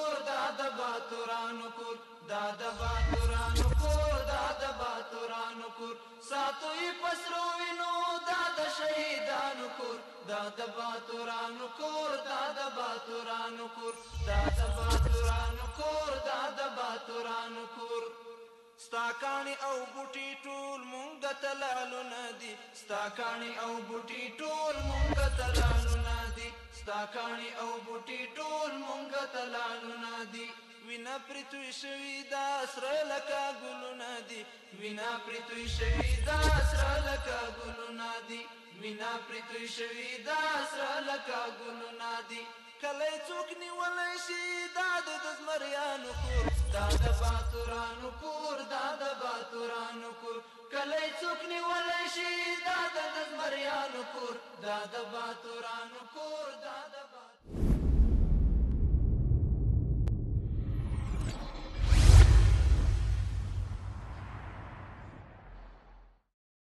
کور دا د باتورانو کور دا د باتورانو کور دا د باتورانو کور ساتوي پسرو وینو دا د شهیدانو کور دا د باتورانو کور دا د باتورانو کور دا د باتورانو کور دا د باتورانو کور ستا کاڼي او بوټي ټول مونږ ته لالونه دي ستا کاڼي او بوټي ټول مونږ ته لالونه دي ستا کاڼي او بوټي ټول مونږ ته لالونه دي وینا پرتوی شوی دا سره لکه ګلونه دي وینا پرتوی شوی دا سره لکه ګلونه دي وینا پرتوی شوی دا سره لکه ګلونه دي کله څوک نیولای شي دا د زمریانو کور دا د باتورانو کور دا د باتورانو کور کله څوک نیولای شي دا د زمریانو کور دا د باتورانو کور دا د